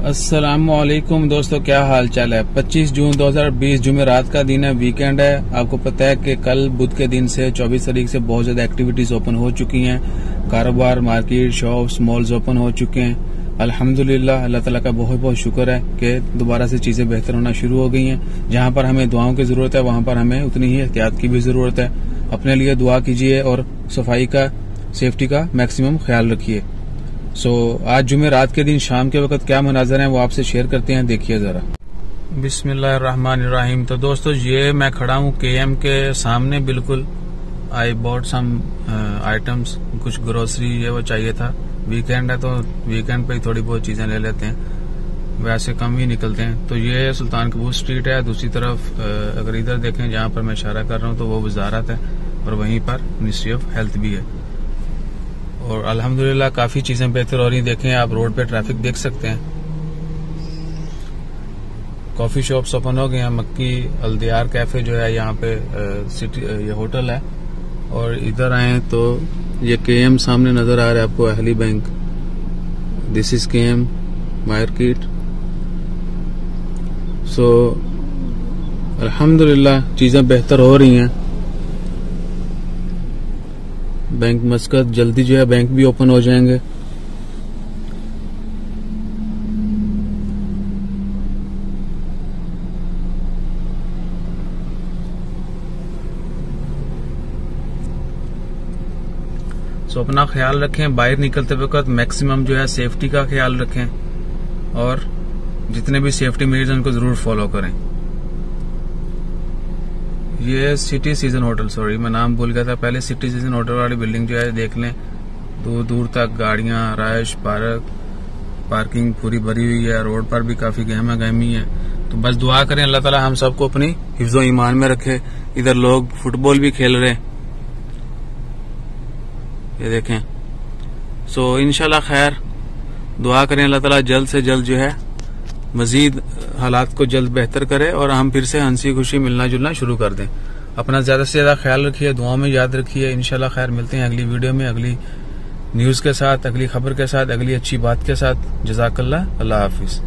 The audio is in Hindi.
अस्सलामुअलैकुम दोस्तों, क्या हाल चाल है। 25 जून 2020 जुमेरात का दिन है, वीकेंड है। आपको पता है कि कल बुध के दिन से 24 तारीख से बहुत ज्यादा एक्टिविटीज ओपन हो चुकी हैं। कारोबार, मार्केट, शॉप्स, मॉल्स ओपन हो चुके हैं। अल्हम्दुलिल्लाह, अल्लाह ताला का बहुत बहुत शुक्र है कि दोबारा से चीजें बेहतर होना शुरू हो गई हैं। जहां पर हमें दुआओं की जरूरत है वहां पर हमें उतनी ही एहतियात की भी जरूरत है। अपने लिए दुआ कीजिए और सफाई का, सेफ्टी का मैक्सिमम ख्याल रखिए। आज जुमेरात के दिन शाम के वक्त क्या मनाजर हैं वो आपसे शेयर करते हैं, देखिए जरा। बिस्मिल्लाहिर्रहमानिर्रहीम। तो दोस्तों, ये मैं खड़ा हूँ KM के सामने बिल्कुल। आई बॉट सम आइटम्स, कुछ ग्रोसरी ये वो चाहिए था। वीकेंड है तो वीकेंड पे ही थोड़ी बहुत चीजें ले लेते हैं, वैसे कम ही निकलते हैं। तो ये सुल्तान कबूर स्ट्रीट है। दूसरी तरफ अगर इधर देखें जहाँ पर मैं इशारा कर रहा हूँ तो वो वजारत है और वहीं पर मिनिस्ट्री ऑफ हेल्थ भी है। और अल्हम्दुलिल्लाह काफी चीजें बेहतर हो रही हैं। देखें आप, रोड पे ट्रैफिक देख सकते हैं। कॉफी शॉप्स ओपन हो गए हैं। मक्की अल्दियार कैफे जो है यहाँ पे सिटी, ये होटल है। और इधर आए तो ये KM सामने नजर आ रहा है आपको, Ahli bank. This is KM market. अल्हम्दुलिल्लाह चीजें बेहतर हो रही हैं। बैंक मस्कत जल्दी जो है बैंक भी ओपन हो जाएंगे। अपना ख्याल रखें। बाहर निकलते वक्त मैक्सिमम जो है सेफ्टी का ख्याल रखें और जितने भी सेफ्टी मेजर्स उनको जरूर फॉलो करें। ये सिटी सीजन होटल, सॉरी मैं नाम भूल गया था पहले। सिटी सीजन होटल वाली बिल्डिंग जो है देख लें, दूर दूर तक गाड़ियां, राइश, पार्किंग पूरी भरी हुई है। रोड पर भी काफी गहमा गहमी है। तो बस दुआ करें अल्लाह ताला हम सबको अपनी हिफ्ज़ो ईमान में रखे। इधर लोग फुटबॉल भी खेल रहे हैं, ये देखें। इंशाल्लाह खैर दुआ करें अल्लाह ताला जल्द से जल्द जो है मजीद हालात को जल्द बेहतर करे और हम फिर से हंसी खुशी मिलना जुलना शुरू कर दें। अपना ज्यादा से ज्यादा ख्याल रखिए, दुआओं में याद रखिए। इंशाल्लाह खैर मिलते हैं अगली वीडियो में, अगली न्यूज के साथ, अगली खबर के साथ, अगली अच्छी बात के साथ। जज़ाकल्लाह, अल्लाह हाफिज।